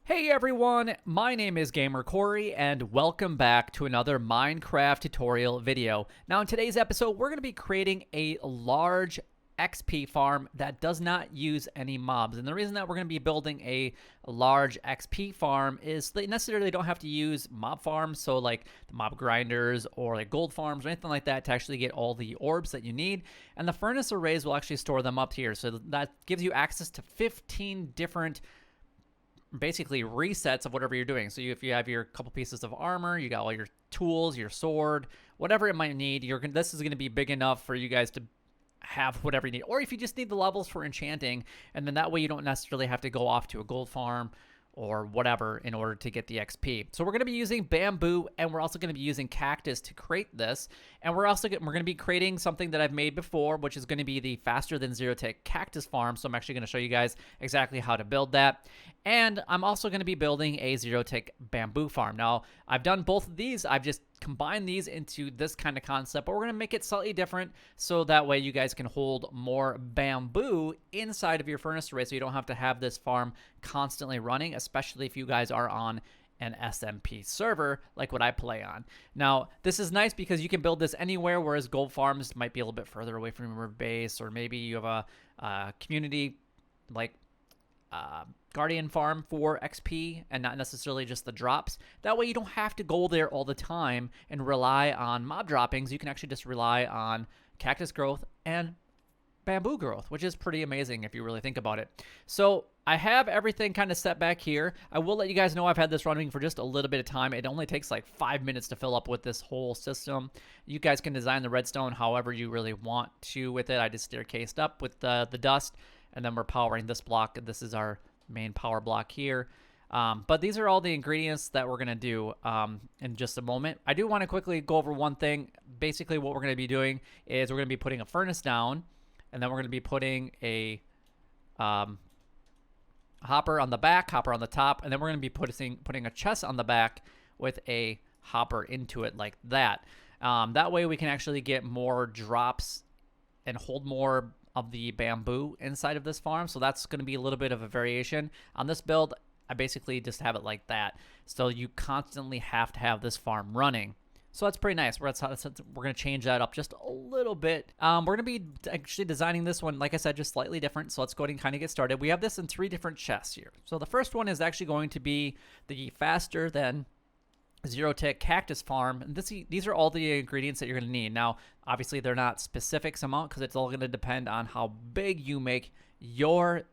Hey everyone, my name is Gamer Corey and welcome back to another Minecraft tutorial video. Now in today's episode, we're going to be creating a large XP farm that does not use any mobs. And the reason that we're going to be building a large XP farm is they necessarily don't have to use mob farms, so like the mob grinders or like gold farms or anything like that to actually get all the orbs that you need. And the furnace arrays will actually store them up here. So that gives you access to 15 different basically resets of whatever you're doing. So if you have your couple pieces of armor, you got all your tools, your sword, whatever it might need, this is going to be big enough for you guys to have whatever you need. Or if you just need the levels for enchanting, and then that way you don't necessarily have to go off to a gold farm or whatever in order to get the XP. So we're going to be using bamboo, and we're also going to be using cactus to create this. And we're going to be creating something that I've made before, which is going to be the faster than zero tick cactus farm. So I'm actually going to show you guys exactly how to build that. And I'm also going to be building a zero tick bamboo farm. Now, I've done both of these. I've just combined these into this kind of concept, but we're going to make it slightly different so that way you guys can hold more bamboo inside of your furnace array so you don't have to have this farm constantly running, especially if you guys are on an SMP server like what I play on. Now, this is nice because you can build this anywhere, whereas gold farms might be a little bit further away from your base, or maybe you have a community like Guardian farm for XP and not necessarily just the drops. That way you don't have to go there all the time and rely on mob droppings. You can actually just rely on cactus growth and bamboo growth, which is pretty amazing if you really think about it. So I have everything kind of set back here. I will let you guys know I've had this running for just a little bit of time. It only takes like 5 minutes to fill up with this whole system. You guys can design the redstone however you really want to with it. I just staircased up with the dust, and then we're powering this block. This is our main power block here. But these are all the ingredients that we're going to do in just a moment. I do want to quickly go over one thing. Basically, what we're going to be doing is we're going to be putting a furnace down, and then we're going to be putting a hopper on the back, hopper on the top, and then we're going to be putting a chest on the back with a hopper into it like that. That way we can actually get more drops and hold more of the bamboo inside of this farm. So that's going to be a little bit of a variation. On this build, I basically just have it like that. So you constantly have to have this farm running. So that's pretty nice. We're going to change that up just a little bit. We're going to be actually designing this one, like I said, just slightly different. So let's go ahead and kind of get started. We have this in 3 different chests here. So the first one is actually going to be the faster than zero tick cactus farm. And these are all the ingredients that you're going to need. Now, obviously, they're not specifics amount because it's all going to depend on how big you make your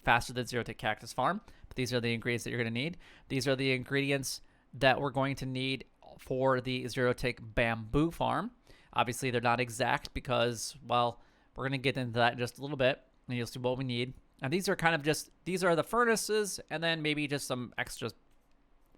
faster than zero tick cactus farm. But these are the ingredients that you're going to need. These are the ingredients that we're going to need for the zero tick bamboo farm. Obviously, they're not exact because, well, we're going to get into that in just a little bit, and you'll see what we need. And these are kind of these are the furnaces, and then maybe just some extra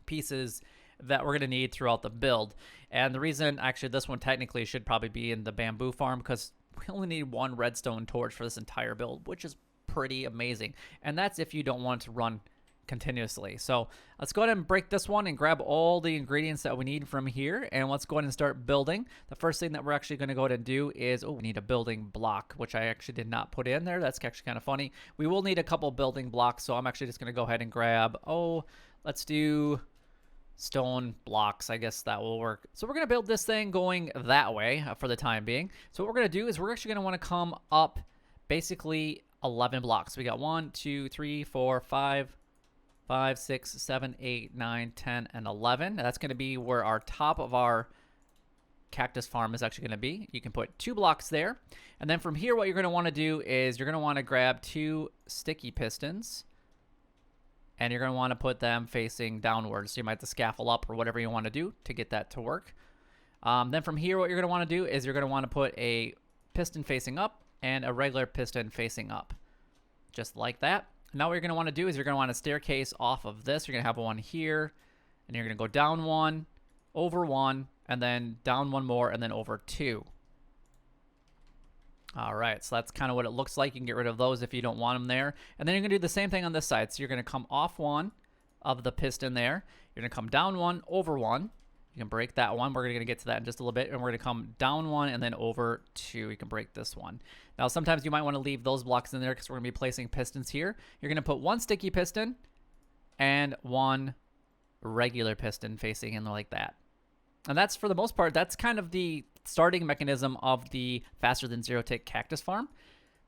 pieces that we're going to need throughout the build. And the reason, actually, this one technically should probably be in the bamboo farm because we only need 1 redstone torch for this entire build, which is pretty amazing. And that's if you don't want to run continuously. So let's go ahead and break this one and grab all the ingredients that we need from here, and let's go ahead and start building. The first thing that we're actually going to go ahead and do is, we need a building block, which I actually did not put in there. That's actually kind of funny. We will need a couple building blocks, so I'm actually just going to go ahead and grab, let's do stone blocks. I guess that will work. So we're going to build this thing going that way for the time being. So what we're going to do is we're actually going to want to come up basically 11 blocks. We got 1, 2, 3, 4, 5, 6, 7, 8, 9, 10, and 11. That's going to be where our top of our cactus farm is actually going to be. You can put 2 blocks there. And then from here, what you're going to want to do is you're going to want to grab 2 sticky pistons, and you're going to want to put them facing downwards. So you might have to scaffold up or whatever you want to do to get that to work. Then from here, what you're going to want to do is you're going to want to put a piston facing up and a regular piston facing up, just like that. Now what you're going to want to do is you're going to want to staircase off of this. You're going to have one here, and you're going to go down 1, over 1, and then down 1 more, and then over 2. All right, so that's kind of what it looks like. You can get rid of those if you don't want them there. And then you're going to do the same thing on this side. So you're going to come off 1 of the piston there. You're going to come down 1, over 1. You can break that one. We're going to get to that in just a little bit. And we're going to come down 1 and then over 2. You can break this one. Now, sometimes you might want to leave those blocks in there because we're going to be placing pistons here. You're going to put 1 sticky piston and one regular piston facing in like that. And that's, for the most part, that's kind of the starting mechanism of the faster than zero tick cactus farm.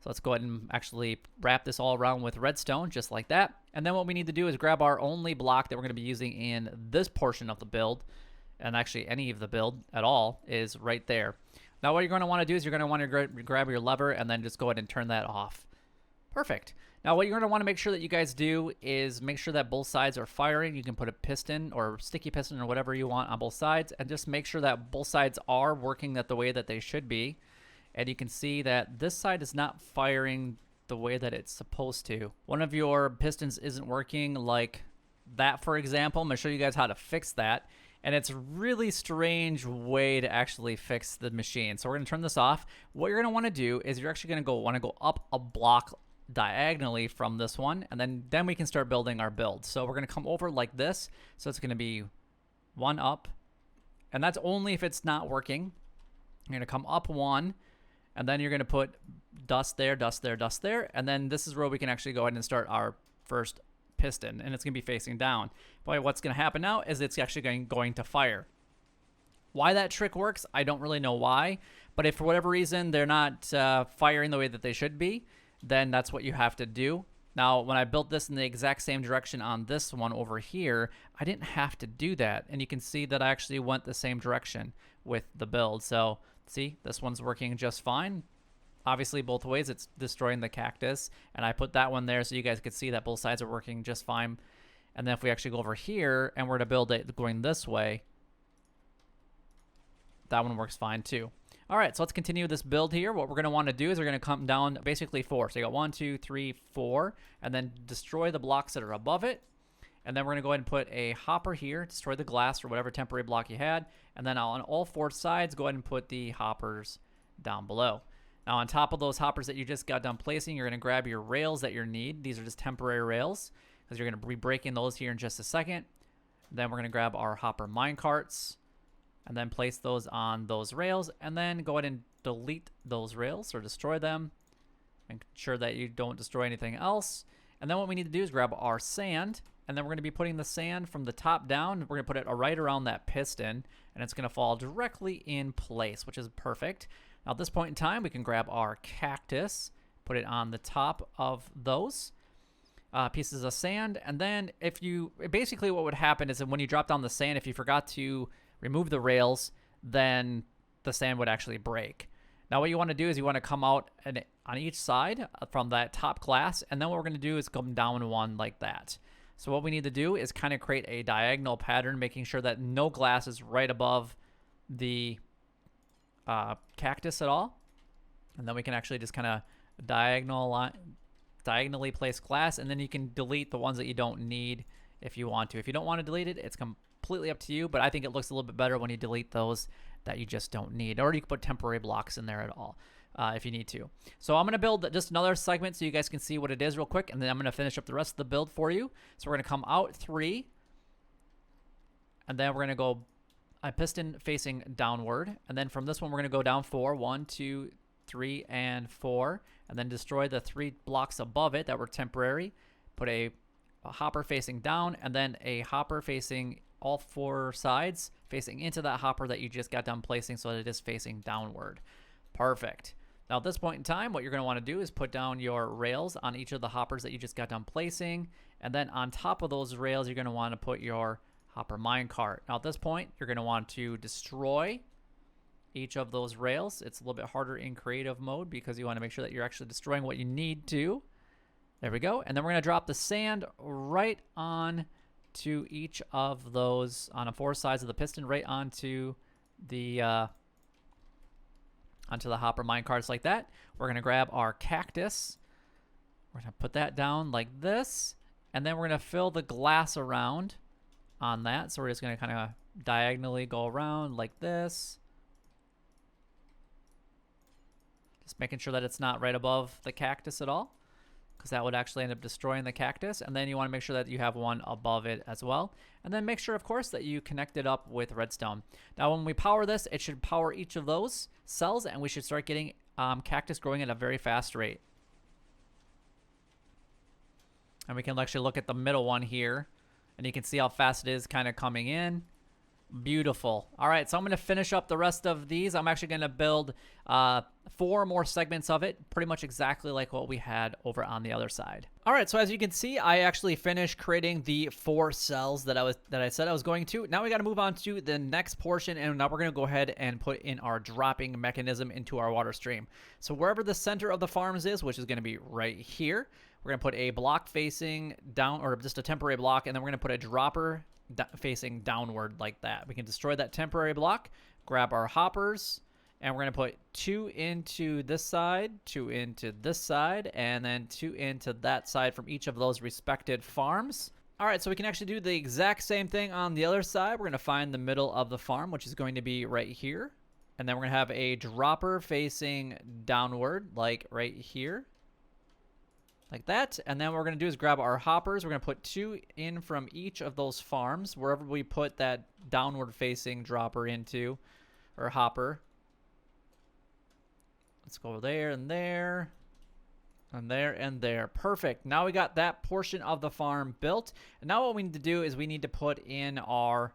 So let's go ahead and actually wrap this all around with redstone, just like that. And then what we need to do is grab our only block that we're going to be using in this portion of the build, and actually any of the build at all, is right there. Now what you're going to want to do is you're going to want to grab your lever and then just go ahead and turn that off. Perfect. Now what you're going to want to make sure that you guys do is make sure that both sides are firing. You can put a piston or sticky piston or whatever you want on both sides, and just make sure that both sides are working the way that they should be. And you can see that this side is not firing the way that it's supposed to. One of your pistons isn't working, like that, for example. I'm going to show you guys how to fix that. And it's a really strange way to actually fix the machine. So we're going to turn this off. What you're going to want to do is you're actually going to want to go up a block diagonally from this one, and then we can start building our build. So we're going to come over like this. So it's going to be one up, and that's only if it's not working. You're going to come up one, and then you're going to put dust there, dust there, dust there, and then this is where we can actually go ahead and start our first piston, and it's going to be facing down. But what's going to happen now is it's actually going to fire. Why that trick works, I don't really know why, but if for whatever reason they're not firing the way that they should be, then that's what you have to do. Now, when I built this in the exact same direction on this one over here, I didn't have to do that. And you can see that I actually went the same direction with the build. So, see, this one's working just fine. Obviously, both ways, it's destroying the cactus. And I put that one there so you guys could see that both sides are working just fine. And then if we actually go over here and we're to build it going this way, that one works fine too. All right, so let's continue this build here. What we're going to want to do is we're going to come down basically 4. So you got 1, 2, 3, 4, and then destroy the blocks that are above it. And then we're going to go ahead and put a hopper here, destroy the glass or whatever temporary block you had. And then on all 4 sides, go ahead and put the hoppers down below. Now on top of those hoppers that you just got done placing, you're going to grab your rails that you need. These are just temporary rails because you're going to be breaking those here in just a second. Then we're going to grab our hopper mine carts and then place those on those rails, and then go ahead and delete those rails or destroy them. Make sure that you don't destroy anything else. And then what we need to do is grab our sand, and then we're going to be putting the sand from the top down. We're going to put it right around that piston, and it's going to fall directly in place, which is perfect. Now at this point in time, we can grab our cactus, put it on the top of those pieces of sand, and then basically what would happen is that when you drop down the sand, if you forgot to remove the rails, then the sand would actually break. Now what you want to do is you want to come out on each side from that top glass, and then what we're going to do is come down one like that. So what we need to do is kind of create a diagonal pattern, making sure that no glass is right above the cactus at all. And then we can actually just kind of diagonally place glass, and then you can delete the ones that you don't need if you want to. If you don't want to delete it, it's completely up to you, but I think it looks a little bit better when you delete those that you just don't need, or you can put temporary blocks in there at all if you need to. So I'm going to build just another segment so you guys can see what it is real quick, and then I'm going to finish up the rest of the build for you. So we're going to come out 3, and then we're going to go a piston facing downward, and then from this one we're going to go down 4, 1, 2, 3, and 4, and then destroy the 3 blocks above it that were temporary. Put a hopper facing down, and then a hopper facing all 4 sides facing into that hopper that you just got done placing, so that it is facing downward. Perfect. Now at this point in time, what you're going to want to do is put down your rails on each of the hoppers that you just got done placing, and then on top of those rails you're going to want to put your hopper minecart. Now at this point you're going to want to destroy each of those rails. It's a little bit harder in creative mode because you want to make sure that you're actually destroying what you need to. There we go. And then we're going to drop the sand right on to each of those on the 4 sides of the piston, right onto the hopper mine carts like that. We're going to grab our cactus. We're going to put that down like this, and then we're going to fill the glass around on that. So we're just going to kind of diagonally go around like this, just making sure that it's not right above the cactus at all, because that would actually end up destroying the cactus. And then you want to make sure that you have one above it as well. And then make sure, of course, that you connect it up with redstone. Now, when we power this, it should power each of those cells, and we should start getting cactus growing at a very fast rate. And we can actually look at the middle one here. And you can see how fast it is kind of coming in. Beautiful. All right, so I'm going to finish up the rest of these. I'm actually going to build 4 more segments of it, pretty much exactly like what we had over on the other side. All right, so as you can see, I actually finished creating the 4 cells that I said I was going to. Now we got to move on to the next portion, and now we're going to go ahead and put in our dropping mechanism into our water stream. So wherever the center of the farms is, which is going to be right here, we're going to put a block facing down, or just a temporary block, and then we're going to put a dropper facing downward like that. We can destroy that temporary block, grab our hoppers, and we're going to put 2 into this side, 2 into this side, and then 2 into that side from each of those respected farms. All right, so we can actually do the exact same thing on the other side. We're going to find the middle of the farm, which is going to be right here. And then we're going to have a dropper facing downward, like right here. Like that. And then what we're going to do is grab our hoppers. We're going to put 2 in from each of those farms, wherever we put that downward facing dropper into, or hopper. Let's go there and there, and there and there. Perfect. Now we got that portion of the farm built. And now what we need to do is we need to put in our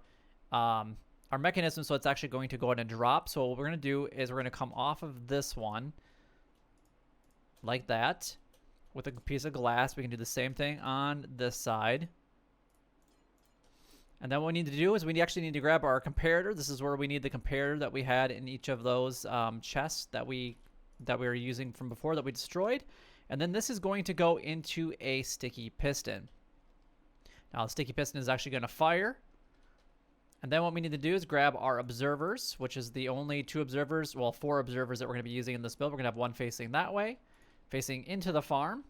mechanism so it's actually going to go ahead and drop. So what we're going to do is we're going to come off of this one like that. With a piece of glass, we can do the same thing on this side. And then what we need to do is we actually need to grab our comparator. This is where we need the comparator that we had in each of those chests that we were using from before that we destroyed. And then this is going to go into a sticky piston. Now the sticky piston is actually going to fire. And then what we need to do is grab our observers, which is the only 2 observers, well, 4 observers that we're going to be using in this build. We're going to have one facing that way, facing into the farm,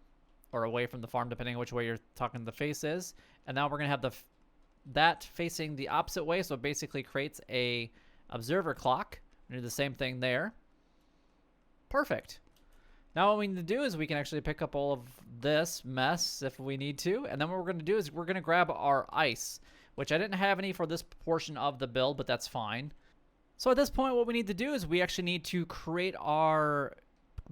or away from the farm, depending on which way you're talking the face is. And now we're going to have that facing the opposite way, so it basically creates a observer clock. We're going to do the same thing there. Perfect. Now what we need to do is we can actually pick up all of this mess if we need to. And then what we're going to do is we're going to grab our ice, which I didn't have any for this portion of the build, but that's fine. So at this point, what we need to do is we actually need to create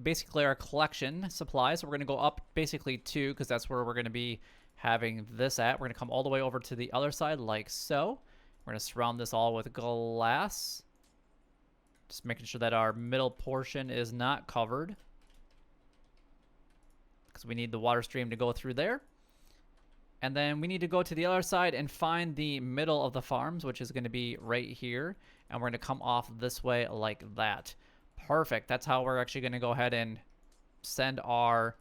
basically our collection supply. So we're going to go up basically 2, because that's where we're going to be having this at. We're going to come all the way over to the other side like so. We're going to surround this all with glass. Just making sure that our middle portion is not covered, because we need the water stream to go through there. And then we need to go to the other side and find the middle of the farms, which is going to be right here. And we're going to come off this way like that. Perfect. That's how we're actually going to go ahead and send our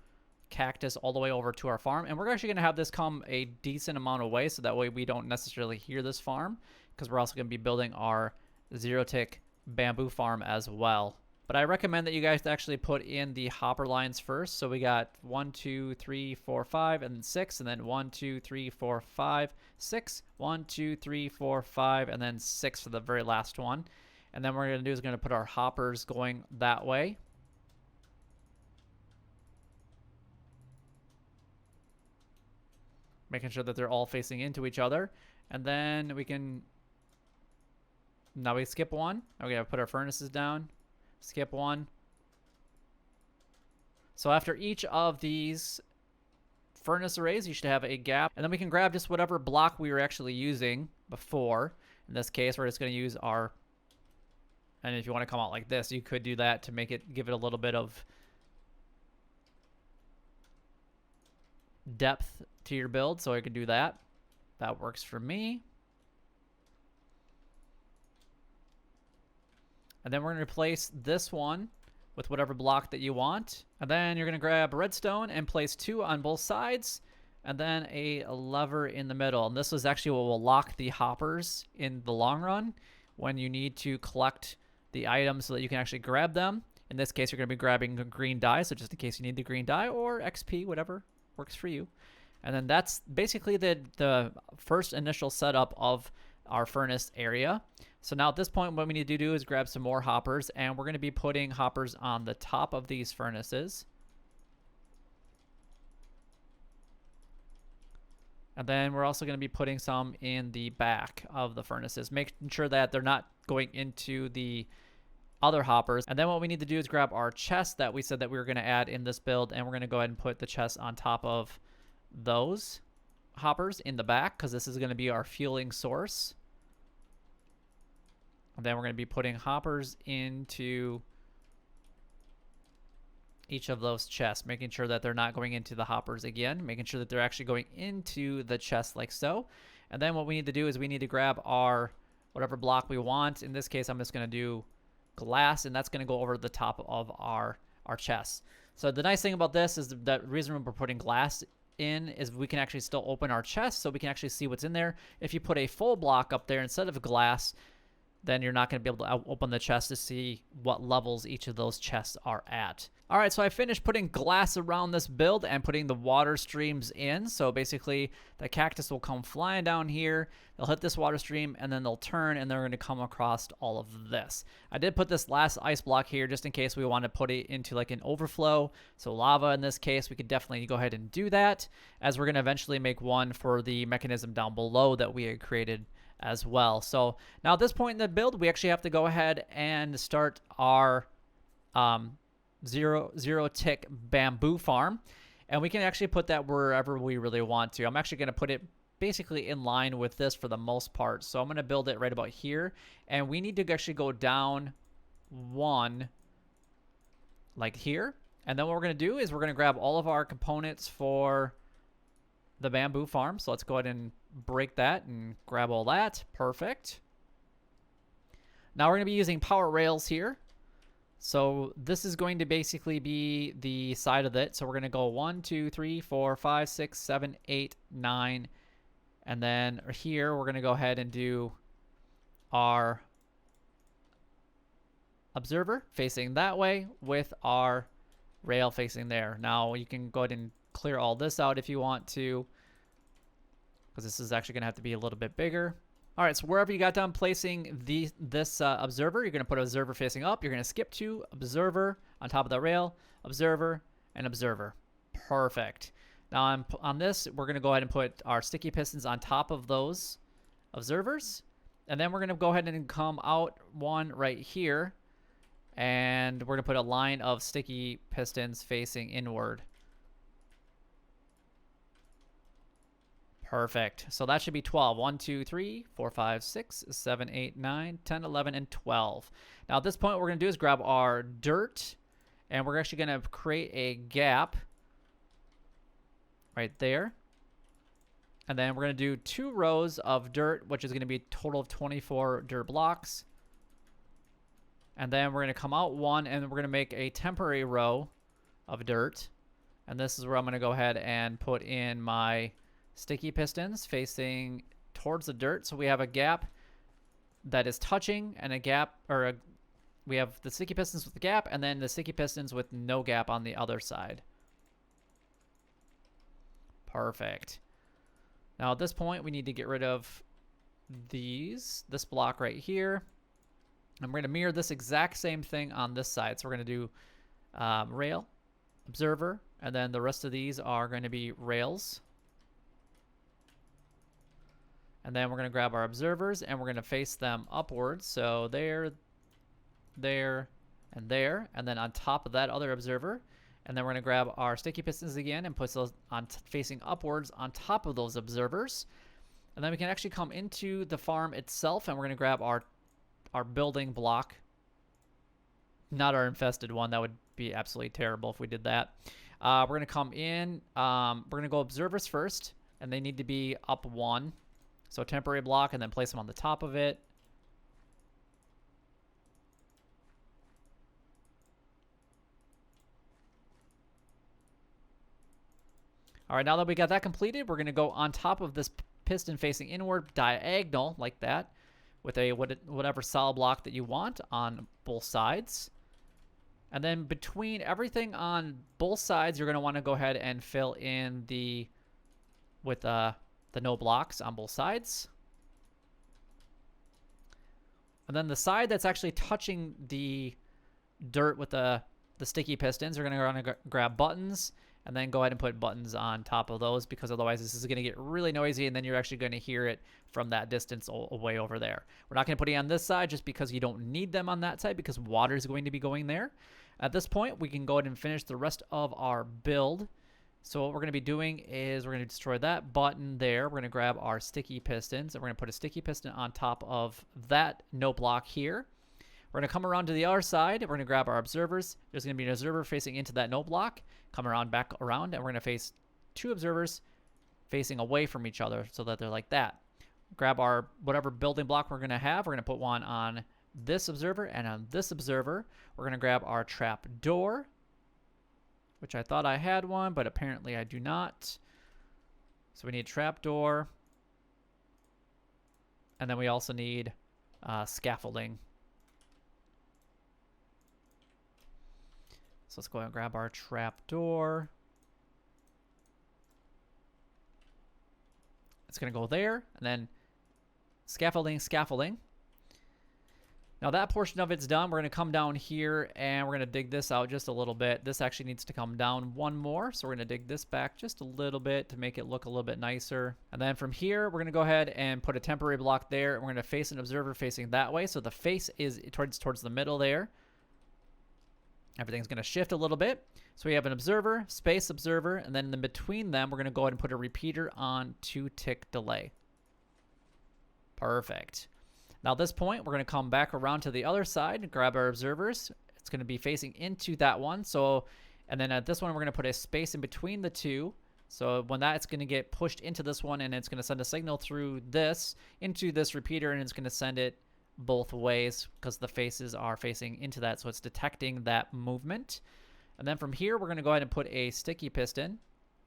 cactus all the way over to our farm. And we're actually going to have this come a decent amount of way, so that way we don't necessarily hear this farm, because we're also going to be building our zero-tick bamboo farm as well. But I recommend that you guys actually put in the hopper lines first. So we got 1, 2, 3, 4, 5, and then 6, and then 1, 2, 3, 4, 5, 6, 1, 2, 3, 4, 5, and then 6 for the very last one. And then what we're going to do is going to put our hoppers going that way. Making sure that they're all facing into each other. And then we can... Now we skip 1. Now we got to put our furnaces down. Skip 1. So after each of these furnace arrays, you should have a gap. And then we can grab just whatever block we were actually using before. In this case, we're just going to use our... And if you want to come out like this, you could do that to give it a little bit of depth to your build. So I could do that. That works for me. And then we're going to replace this one with whatever block that you want. And then you're going to grab redstone and place 2 on both sides. And then a lever in the middle. And this is actually what will lock the hoppers in the long run when you need to collect the items so that you can actually grab them. In this case, you're going to be grabbing a green dye, so just in case you need the green dye, or XP, whatever works for you. And then that's basically the first initial setup of our furnace area. So now at this point, what we need to do is grab some more hoppers, and we're going to be putting hoppers on the top of these furnaces. And then we're also going to be putting some in the back of the furnaces, making sure that they're not going into the other hoppers. And then what we need to do is grab our chest that we said that we were going to add in this build, and we're going to go ahead and put the chest on top of those. hoppers in the back because this is going to be our fueling source. And then we're going to be putting hoppers into each of those chests, making sure that they're not going into the hoppers again, making sure that they're actually going into the chest like so. And then what we need to do is we need to grab our whatever block we want. In this case, I'm just going to do glass, and that's going to go over the top of our chest. So the nice thing about this is the reason we're putting glass in is we can actually still open our chest, so we can actually see what's in there. If you put a full block up there instead of glass, then you're not going to be able to open the chest to see what levels each of those chests are at. All right, so I finished putting glass around this build and putting the water streams in. So basically, the cactus will come flying down here. They'll hit this water stream, and then they'll turn, and they're going to come across all of this. I did put this last ice block here just in case we want to put it into like an overflow. So lava in this case, we could definitely go ahead and do that, as we're going to eventually make one for the mechanism down below that we had created as well. So now at this point in the build, we actually have to go ahead and start our zero tick bamboo farm, and we can actually put that wherever we really want to. I'm actually going to put it basically in line with this for the most part. So I'm going to build it right about here, and we need to actually go down one like here. And then what we're going to do is we're going to grab all of our components for the bamboo farm. So let's go ahead and break that and grab all that. Perfect. Now we're going to be using power rails here. So this is going to basically be the side of it. So we're going to go 1, 2, 3, 4, 5, 6, 7, 8, 9. And then here we're going to go ahead and do our observer facing that way with our rail facing there. Now you can go ahead and clear all this out if you want to, because this is actually going to have to be a little bit bigger. All right, so wherever you got done placing this observer, you're going to put observer facing up. You're going to skip to observer on top of the rail, observer, and observer. Perfect. Now on this, we're going to go ahead and put our sticky pistons on top of those observers. And then we're going to go ahead and come out one right here. And we're going to put a line of sticky pistons facing inward. Perfect. So that should be 12. 1, 2, 3, 4, 5, 6, 7, 8, 9, 10, 11, and 12. Now at this point, what we're going to do is grab our dirt, and we're actually going to create a gap right there. And then we're going to do 2 rows of dirt, which is going to be a total of 24 dirt blocks. And then we're going to come out one, and we're going to make a temporary row of dirt. And this is where I'm going to go ahead and put in my sticky pistons facing towards the dirt. So we have a gap that is touching, and a gap, or we have the sticky pistons with the gap, and then the sticky pistons with no gap on the other side. Perfect. Now at this point, we need to get rid of this block right here. And we're going to mirror this exact same thing on this side. So we're going to do rail, observer, and then the rest of these are going to be rails. And then we're going to grab our observers, and we're going to face them upwards. So there, there, and there. And then on top of that other observer. And then we're going to grab our sticky pistons again and put those on facing upwards on top of those observers. And then we can actually come into the farm itself, and we're going to grab our building block. Not our infested one. That would be absolutely terrible if we did that. We're going to come in. We're going to go observers first, and they need to be up one. So temporary block, and then place them on the top of it. All right, now that we got that completed, we're going to go on top of this piston facing inward diagonal like that with a whatever solid block that you want on both sides. And then between everything on both sides, you're going to want to go ahead and fill in with the no blocks on both sides. And then the side that's actually touching the dirt with the sticky pistons, we're going to grab buttons and then go ahead and put buttons on top of those, because otherwise this is going to get really noisy, and then you're actually going to hear it from that distance away over there. We're not going to put it on this side just because you don't need them on that side, because water is going to be going there. At this point, we can go ahead and finish the rest of our build. So what we're going to be doing is we're going to destroy that button there. We're going to grab our sticky pistons, and we're going to put a sticky piston on top of that note block here. We're going to come around to the other side. We're going to grab our observers. There's going to be an observer facing into that note block. Come around back around, and we're going to face 2 observers facing away from each other so that they're like that. Grab our whatever building block we're going to have. We're going to put one on this observer and on this observer. We're going to grab our trap door, which I thought I had one, but apparently I do not. So we need trap door. And then we also need scaffolding. So let's go ahead and grab our trap door. It's going to go there, and then scaffolding, scaffolding. Now that portion of it's done. We're going to come down here, and we're going to dig this out just a little bit. This actually needs to come down one more, so we're going to dig this back just a little bit to make it look a little bit nicer. And then from here, we're going to go ahead and put a temporary block there. We're going to face an observer facing that way, so the face is towards the middle there. Everything's going to shift a little bit. So we have an observer, space observer, and then in between them, we're going to go ahead and put a repeater on 2-tick delay. Perfect. Now at this point, we're going to come back around to the other side and grab our observers. It's going to be facing into that one. So, and then at this one, we're going to put a space in between the two. So when that's going to get pushed into this one, and it's going to send a signal through this into this repeater, and it's going to send it both ways because the faces are facing into that, so it's detecting that movement. And then from here, we're going to go ahead and put a sticky piston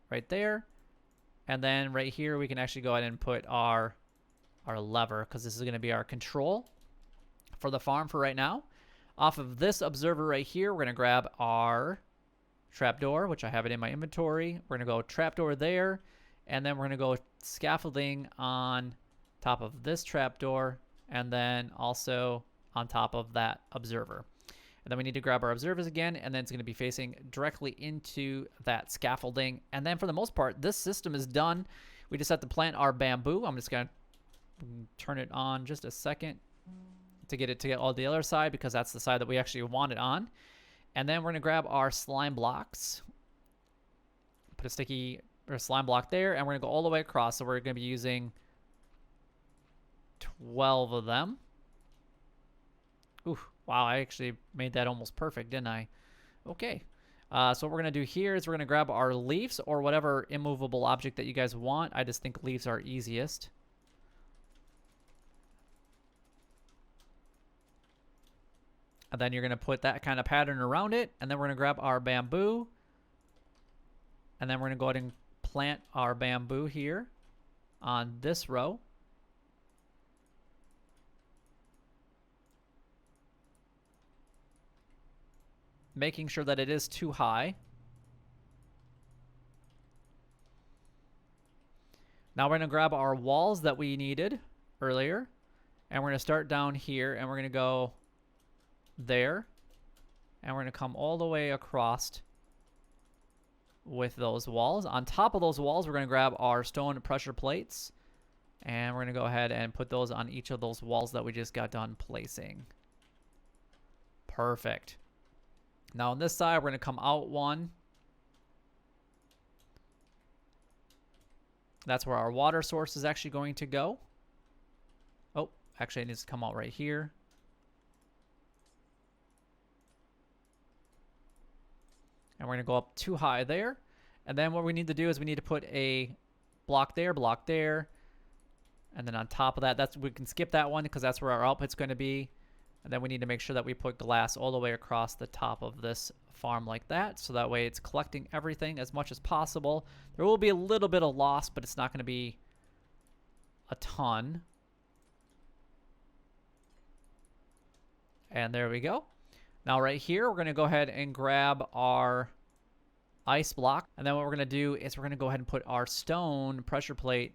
right there, and then right here we can actually go ahead and put our lever, because this is going to be our control for the farm for right now. Off of this observer right here, we're going to grab our trapdoor, which I have it in my inventory. We're going to go trapdoor there, and then we're going to go scaffolding on top of this trapdoor, and then also on top of that observer. And then we need to grab our observers again, and then it's going to be facing directly into that scaffolding. And then for the most part, this system is done. We just have to plant our bamboo. I'm just going to turn it on just a second to get it to get all the other side, because that's the side that we actually want it on. And then we're going to grab our slime blocks, put a sticky or slime block there, and we're going to go all the way across. So we're going to be using 12 of them. Ooh, wow, I actually made that almost perfect, didn't I? Okay. So what we're going to do here is we're going to grab our leaves or whatever immovable object that you guys want. I just think leaves are easiest. And then you're going to put that kind of pattern around it. And then we're going to grab our bamboo. And then we're going to go ahead and plant our bamboo here on this row. Making sure that it is too high. Now we're going to grab our walls that we needed earlier, and we're going to start down here, and we're going to go there, and we're going to come all the way across with those walls. On top of those walls, we're going to grab our stone pressure plates, and we're going to go ahead and put those on each of those walls that we just got done placing. Perfect. Now on this side, we're going to come out one. That's where our water source is actually going to go. Oh, actually it needs to come out right here. And we're going to go up too high there. And then what we need to do is we need to put a block there. And then on top of that, we can skip that one because that's where our output's going to be. And then we need to make sure that we put glass all the way across the top of this farm like that. So that way it's collecting everything as much as possible. There will be a little bit of loss, but it's not going to be a ton. And there we go. Now right here, we're going to go ahead and grab our ice block. And then what we're going to do is we're going to go ahead and put our stone pressure plate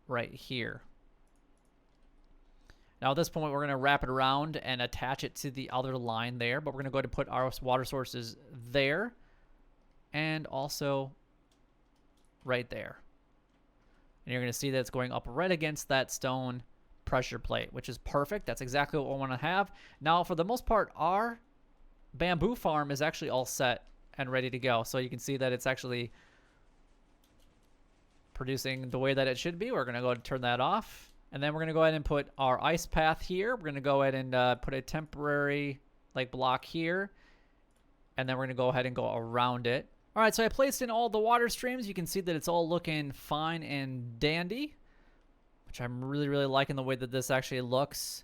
right here. Now at this point, we're going to wrap it around and attach it to the other line there, but we're going to go ahead and put our water sources there and also right there. And you're going to see that it's going up right against that stone pressure plate, which is perfect. That's exactly what we want to have. Now, for the most part, our bamboo farm is actually all set and ready to go. So you can see that it's actually producing the way that it should be. We're going to go ahead and turn that off. And then we're going to go ahead and put our ice path here. We're going to go ahead and put a temporary like block here. And then we're going to go ahead and go around it. All right, so I placed in all the water streams. You can see that it's all looking fine and dandy, which I'm really, really liking the way that this actually looks.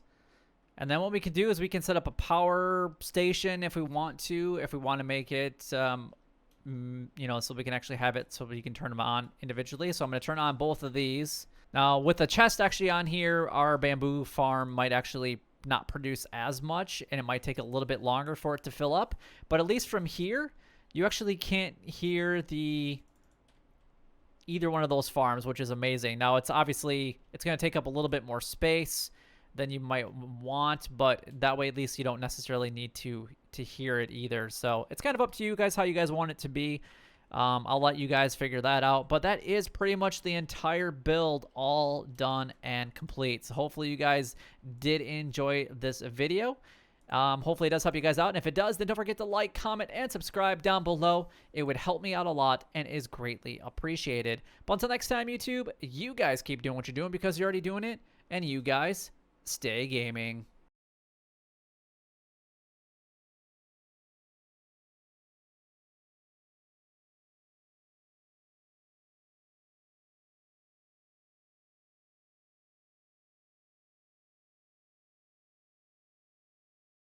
And then what we can do is we can set up a power station if we want to make it, you know, so we can actually have it so we can turn them on individually. So I'm going to turn on both of these. Now, with the chest actually on here, our bamboo farm might actually not produce as much, and it might take a little bit longer for it to fill up. But at least from here, you actually can't hear either one of those farms, which is amazing. Now, it's obviously, it's going to take up a little bit more space than you might want, but that way at least you don't necessarily need to hear it either. So it's kind of up to you guys how you guys want it to be. I'll let you guys figure that out. But that is pretty much the entire build all done and complete. So hopefully you guys did enjoy this video. Hopefully it does help you guys out. And if it does, then don't forget to like, comment, and subscribe down below. It would help me out a lot and is greatly appreciated. But until next time, YouTube, you guys keep doing what you're doing because you're already doing it. And you guys stay gaming.